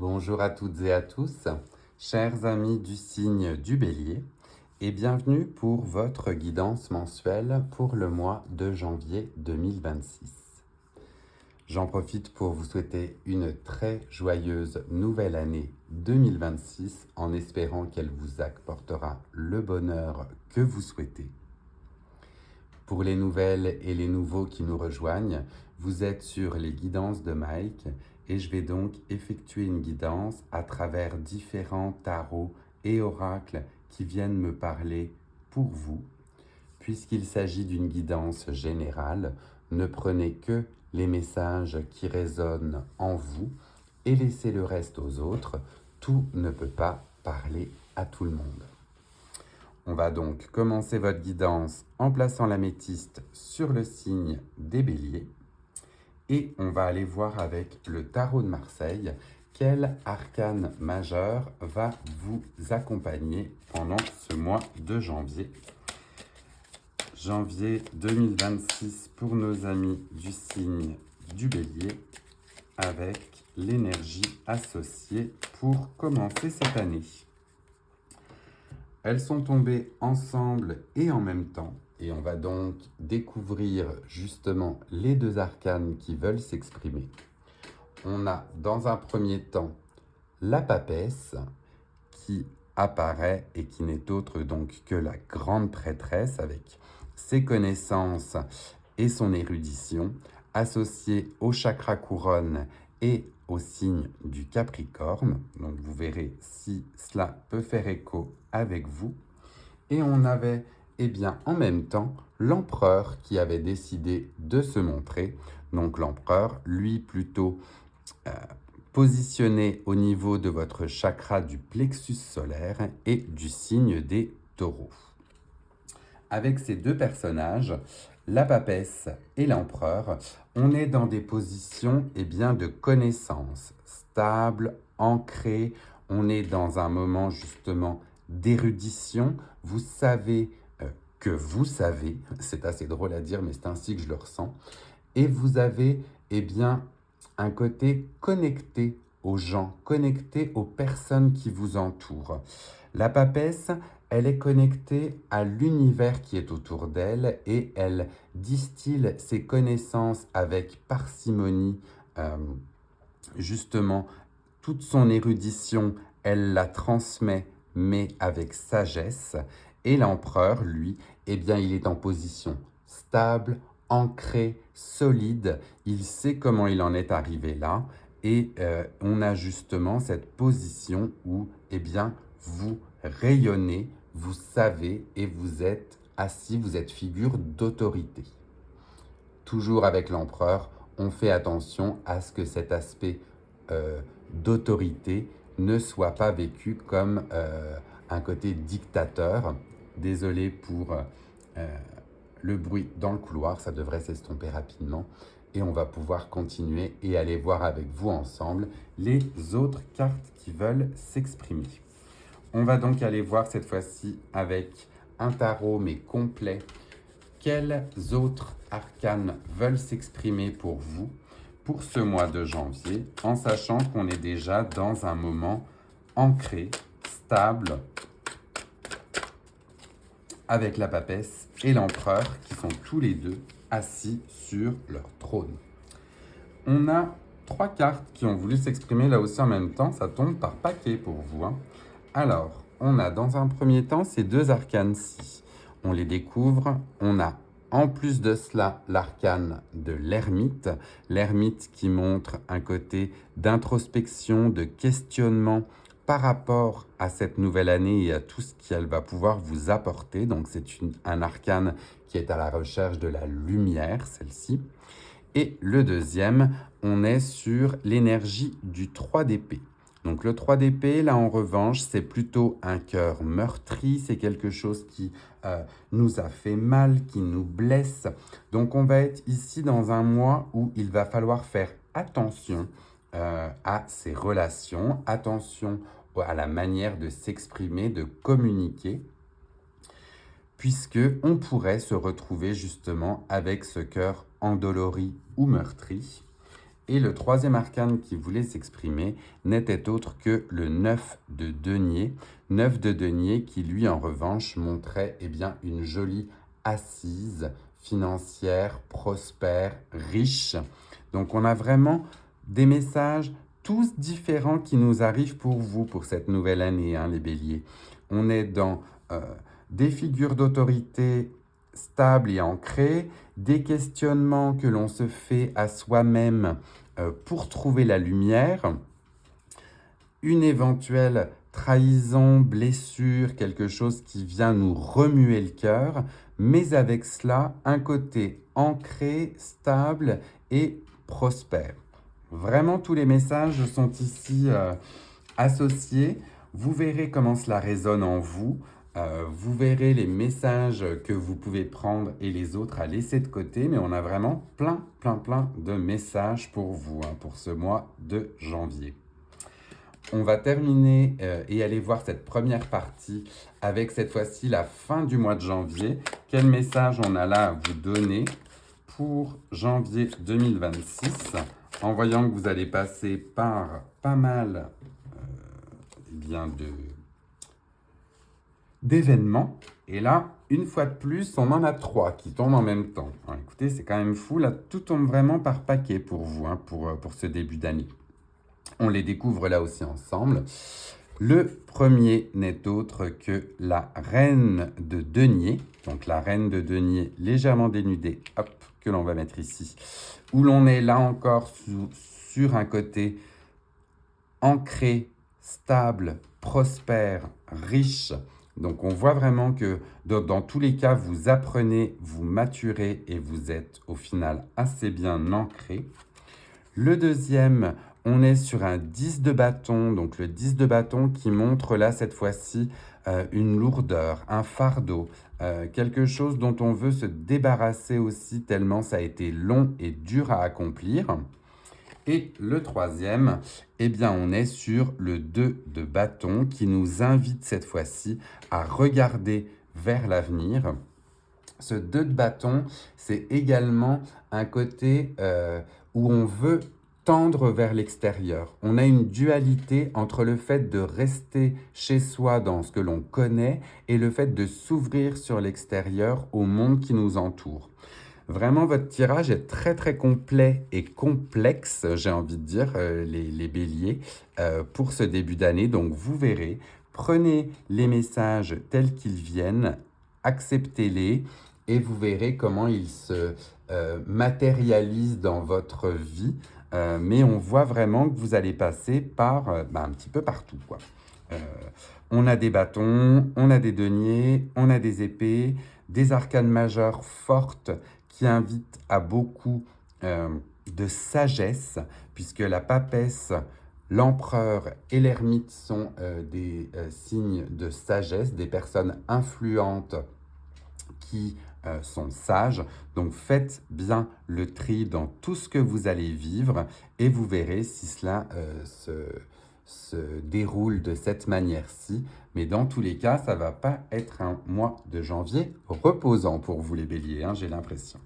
Bonjour à toutes et à tous, chers amis du signe du Bélier, et bienvenue pour votre guidance mensuelle pour le mois de janvier 2026. J'en profite pour vous souhaiter une très joyeuse nouvelle année 2026 en espérant qu'elle vous apportera le bonheur que vous souhaitez. Pour les nouvelles et les nouveaux qui nous rejoignent, vous êtes sur les guidances de Mike et je vais donc effectuer une guidance à travers différents tarots et oracles qui viennent me parler pour vous. Puisqu'il s'agit d'une guidance générale, ne prenez que les messages qui résonnent en vous et laissez le reste aux autres. Tout ne peut pas parler à tout le monde. On va donc commencer votre guidance en plaçant l'améthyste sur le signe des Béliers. Et on va aller voir avec le tarot de Marseille quel arcane majeur va vous accompagner pendant ce mois de janvier. Janvier 2026 pour nos amis du signe du Bélier avec l'énergie associée pour commencer cette année. Elles sont tombées ensemble et en même temps, et on va donc découvrir justement les deux arcanes qui veulent s'exprimer. On a dans un premier temps la papesse qui apparaît et qui n'est autre donc que la grande prêtresse avec ses connaissances et son érudition associée au chakra couronne et au signe du Capricorne. Donc vous verrez si cela peut faire écho avec vous. Et on avait en même temps l'empereur qui avait décidé de se montrer. Donc l'empereur, lui plutôt positionné au niveau de votre chakra du plexus solaire et du signe des taureaux. Avec ces deux personnages, la papesse et l'empereur, on est dans des positions de connaissance stable, ancrées. On est dans un moment justement d'érudition. Vous savez que vous savez, c'est assez drôle à dire, mais c'est ainsi que je le ressens. Et vous avez un côté connecté aux gens, connecté aux personnes qui vous entourent. La papesse, elle est connectée à l'univers qui est autour d'elle et elle distille ses connaissances avec parcimonie. Justement, toute son érudition, elle la transmet, mais avec sagesse. Et l'empereur, lui, il est en position stable, ancré, solide. Il sait comment il en est arrivé là. Et on a justement cette position où, vous rayonnez, vous savez et vous êtes assis, vous êtes figure d'autorité. Toujours avec l'empereur, on fait attention à ce que cet aspect d'autorité ne soit pas vécu comme un côté dictateur. Désolé pour le bruit dans le couloir, ça devrait s'estomper rapidement. Et on va pouvoir continuer et aller voir avec vous ensemble les autres cartes qui veulent s'exprimer. On va donc aller voir cette fois-ci avec un tarot mais complet. Quels autres arcanes veulent s'exprimer pour vous pour ce mois de janvier, en sachant qu'on est déjà dans un moment ancré, stable, avec la papesse et l'empereur qui sont tous les deux assis sur leur trône. On a 3 cartes qui ont voulu s'exprimer là aussi en même temps, ça tombe par paquet pour vous. Alors, on a dans un premier temps ces deux arcanes-ci. On les découvre, on a en plus de cela l'arcane de l'ermite qui montre un côté d'introspection, de questionnement par rapport à cette nouvelle année et à tout ce qu'elle va pouvoir vous apporter. Donc c'est un arcane qui est à la recherche de la lumière, celle-ci. Et le deuxième, on est sur l'énergie du 3 d'épée. Donc le 3 d'épée, là en revanche, c'est plutôt un cœur meurtri, c'est quelque chose qui nous a fait mal, qui nous blesse. Donc on va être ici dans un mois où il va falloir faire attention à ses relations, attention à la manière de s'exprimer, de communiquer, puisque on pourrait se retrouver justement avec ce cœur endolori ou meurtri. Et le troisième arcane qui voulait s'exprimer n'était autre que le 9 de denier. 9 de denier qui, lui, en revanche, montrait une jolie assise financière, prospère, riche. Donc, on a vraiment des messages tous différents qui nous arrivent pour vous, pour cette nouvelle année, les béliers. On est dans des figures d'autorité stables et ancrées, des questionnements que l'on se fait à soi-même pour trouver la lumière, une éventuelle trahison, blessure, quelque chose qui vient nous remuer le cœur, mais avec cela, un côté ancré, stable et prospère. Vraiment, tous les messages sont ici associés. Vous verrez comment cela résonne en vous. Vous verrez les messages que vous pouvez prendre et les autres à laisser de côté, mais on a vraiment plein de messages pour vous, pour ce mois de janvier. On va terminer et aller voir cette première partie avec cette fois-ci la fin du mois de janvier. Quel message on a là à vous donner pour janvier 2026, en voyant que vous allez passer par pas mal d'événements. Et là, une fois de plus, on en a 3 qui tombent en même temps. Alors, écoutez, c'est quand même fou. Là, tout tombe vraiment par paquet pour vous, pour ce début d'année. On les découvre là aussi ensemble. Le premier n'est autre que la reine de denier. Donc la reine de denier légèrement dénudée, hop, que l'on va mettre ici. Où l'on est là encore sur un côté ancré, stable, prospère, riche. Donc on voit vraiment que dans tous les cas, vous apprenez, vous maturez et vous êtes au final assez bien ancré. Le deuxième, on est sur un 10 de bâton, donc le 10 de bâton qui montre là cette fois-ci une lourdeur, un fardeau, quelque chose dont on veut se débarrasser aussi tellement ça a été long et dur à accomplir. Et le troisième, on est sur le 2 de bâton qui nous invite cette fois-ci à regarder vers l'avenir. Ce 2 de bâton, c'est également un côté où on veut tendre vers l'extérieur. On a une dualité entre le fait de rester chez soi dans ce que l'on connaît et le fait de s'ouvrir sur l'extérieur au monde qui nous entoure. Vraiment, votre tirage est très complet et complexe, j'ai envie de dire, les béliers, pour ce début d'année. Donc, vous verrez, prenez les messages tels qu'ils viennent, acceptez-les et vous verrez comment ils se matérialisent dans votre vie. Mais on voit vraiment que vous allez passer par un petit peu partout, quoi. On a des bâtons, on a des deniers, on a des épées, des arcanes majeures fortes qui invitent à beaucoup de sagesse, puisque la papesse, l'empereur et l'ermite sont des signes de sagesse, des personnes influentes qui sont sages. Donc faites bien le tri dans tout ce que vous allez vivre et vous verrez si cela se déroule de cette manière-ci. Mais dans tous les cas, ça ne va pas être un mois de janvier reposant pour vous les béliers, j'ai l'impression.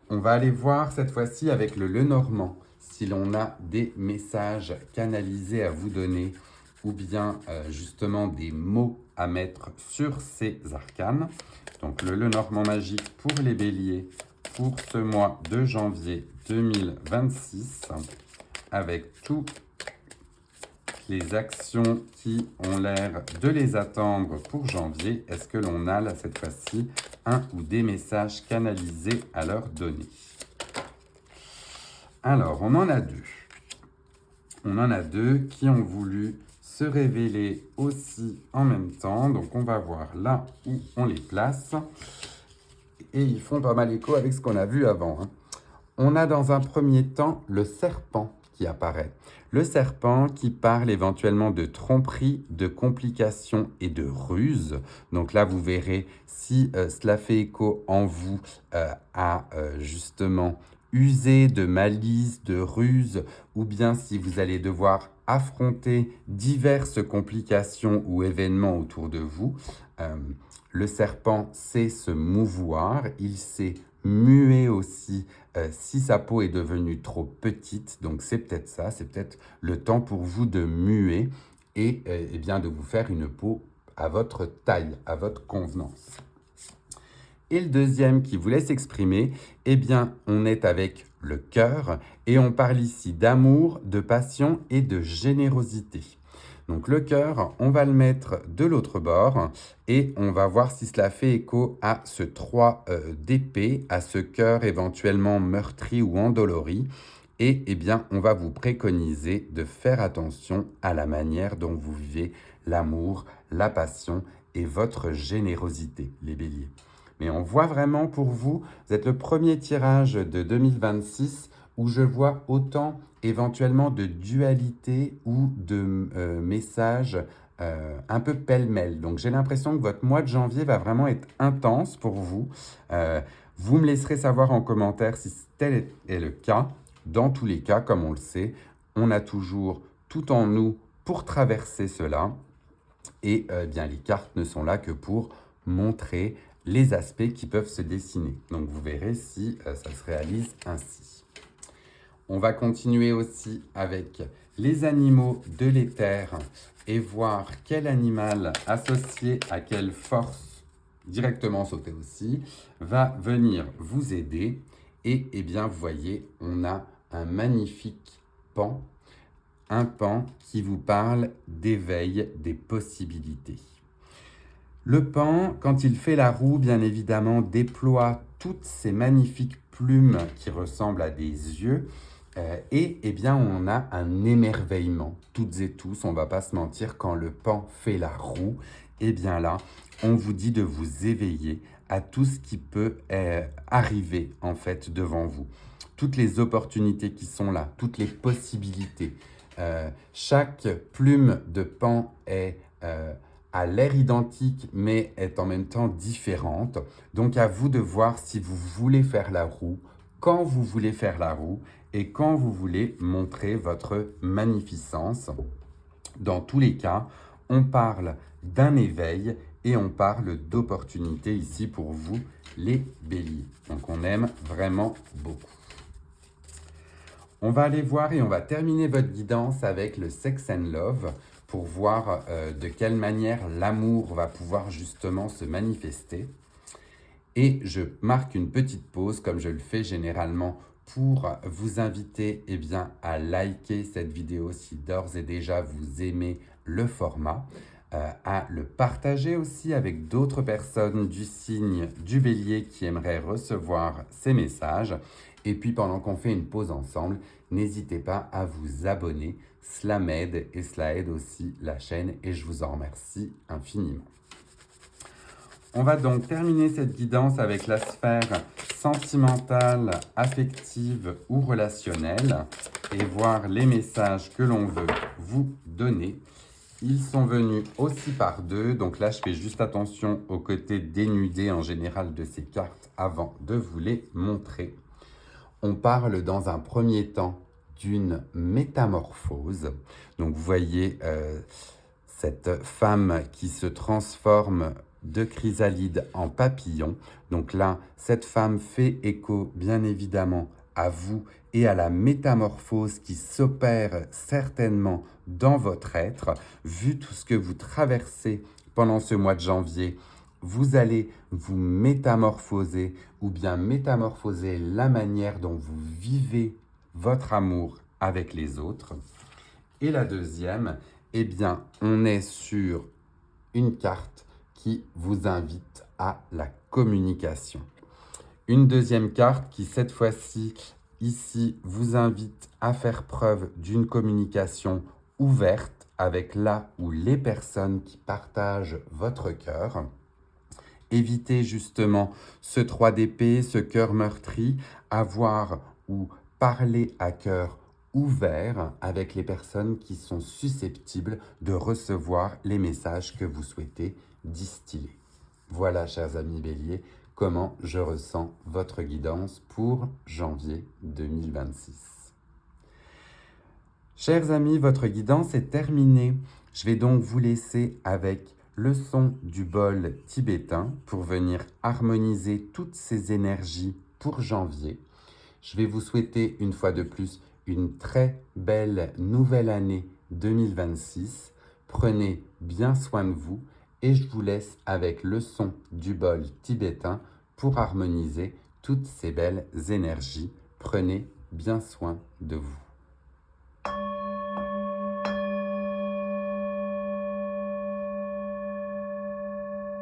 On va aller voir cette fois-ci avec le Lenormand si l'on a des messages canalisés à vous donner ou bien justement des mots à mettre sur ces arcanes. Donc le Lenormand magique pour les béliers pour ce mois de janvier 2026 avec toutes les actions qui ont l'air de les attendre pour janvier. Est-ce que l'on a là cette fois-ci un ou des messages canalisés à leur donner? Alors, on en a 2. On en a 2 qui ont voulu se révéler aussi en même temps. Donc, on va voir là où on les place. Et ils font pas mal écho avec ce qu'on a vu avant. On a dans un premier temps le serpent qui apparaît. Le serpent qui parle éventuellement de tromperie, de complications et de ruse. Donc là, vous verrez si cela fait écho en vous à justement user de malice, de ruse, ou bien si vous allez devoir affronter diverses complications ou événements autour de vous. Le serpent sait se mouvoir, il sait muer aussi si sa peau est devenue trop petite. Donc c'est peut-être ça, c'est peut-être le temps pour vous de muer et eh bien de vous faire une peau à votre taille, à votre convenance. Et le deuxième qui vous laisse exprimer, eh bien, on est avec le cœur et on parle ici d'amour, de passion et de générosité. Donc le cœur, on va le mettre de l'autre bord et on va voir si cela fait écho à ce 3 d'épée, à ce cœur éventuellement meurtri ou endolori. Et eh bien, on va vous préconiser de faire attention à la manière dont vous vivez l'amour, la passion et votre générosité, les béliers. Mais on voit vraiment pour vous, vous êtes le premier tirage de 2026 où je vois autant éventuellement de dualité ou de messages un peu pêle-mêle. Donc j'ai l'impression que votre mois de janvier va vraiment être intense pour vous. Vous me laisserez savoir en commentaire si tel est le cas. Dans tous les cas, comme on le sait, on a toujours tout en nous pour traverser cela. Et bien les cartes ne sont là que pour montrer les aspects qui peuvent se dessiner. Donc vous verrez si ça se réalise ainsi. On va continuer aussi avec les animaux de l'éther et voir quel animal associé à quelle force, directement sauté aussi, va venir vous aider. Et eh bien vous voyez, on a un magnifique pan, un pan qui vous parle d'éveil des possibilités. Le pan, quand il fait la roue, bien évidemment, déploie toutes ces magnifiques plumes qui ressemblent à des yeux. Et eh bien, on a un émerveillement, toutes et tous, on ne va pas se mentir, quand le pan fait la roue, eh bien là, on vous dit de vous éveiller à tout ce qui peut arriver, en fait, devant vous. Toutes les opportunités qui sont là, toutes les possibilités. Chaque plume de pan est a l'air identique, mais est en même temps différente. Donc à vous de voir si vous voulez faire la roue, quand vous voulez faire la roue, et quand vous voulez montrer votre magnificence. Dans tous les cas, on parle d'un éveil et on parle d'opportunité ici pour vous, les béliers. Donc on aime vraiment beaucoup. On va aller voir et on va terminer votre guidance avec le Sex and Love pour voir de quelle manière l'amour va pouvoir justement se manifester. Et je marque une petite pause comme je le fais généralement pour vous inviter eh bien, à liker cette vidéo si d'ores et déjà vous aimez le format, à le partager aussi avec d'autres personnes du signe du bélier qui aimeraient recevoir ces messages. Et puis pendant qu'on fait une pause ensemble, n'hésitez pas à vous abonner, cela m'aide et cela aide aussi la chaîne et je vous en remercie infiniment. On va donc terminer cette guidance avec la sphère sentimentale, affective ou relationnelle et voir les messages que l'on veut vous donner. Ils sont venus aussi par deux, donc là je fais juste attention au côté dénudé en général de ces cartes avant de vous les montrer. On parle dans un premier temps d'une métamorphose. Donc vous voyez cette femme qui se transforme de chrysalide en papillon. Donc là, cette femme fait écho bien évidemment à vous et à la métamorphose qui s'opère certainement dans votre être. Vu tout ce que vous traversez pendant ce mois de janvier, vous allez vous métamorphoser ou bien métamorphoser la manière dont vous vivez votre amour avec les autres. Et la deuxième, eh bien, on est sur une carte qui vous invite à la communication. Une deuxième carte qui, cette fois-ci, ici, vous invite à faire preuve d'une communication ouverte avec là ou les personnes qui partagent votre cœur. Évitez justement ce 3 d'épée, ce cœur meurtri, avoir ou parler à cœur ouvert avec les personnes qui sont susceptibles de recevoir les messages que vous souhaitez distiller. Voilà, chers amis béliers, comment je ressens votre guidance pour janvier 2026. Chers amis, votre guidance est terminée. Je vais donc vous laisser avec le son du bol tibétain pour venir harmoniser toutes ces énergies pour janvier. Je vais vous souhaiter une fois de plus une très belle nouvelle année 2026. Prenez bien soin de vous et je vous laisse avec le son du bol tibétain pour harmoniser toutes ces belles énergies. Prenez bien soin de vous.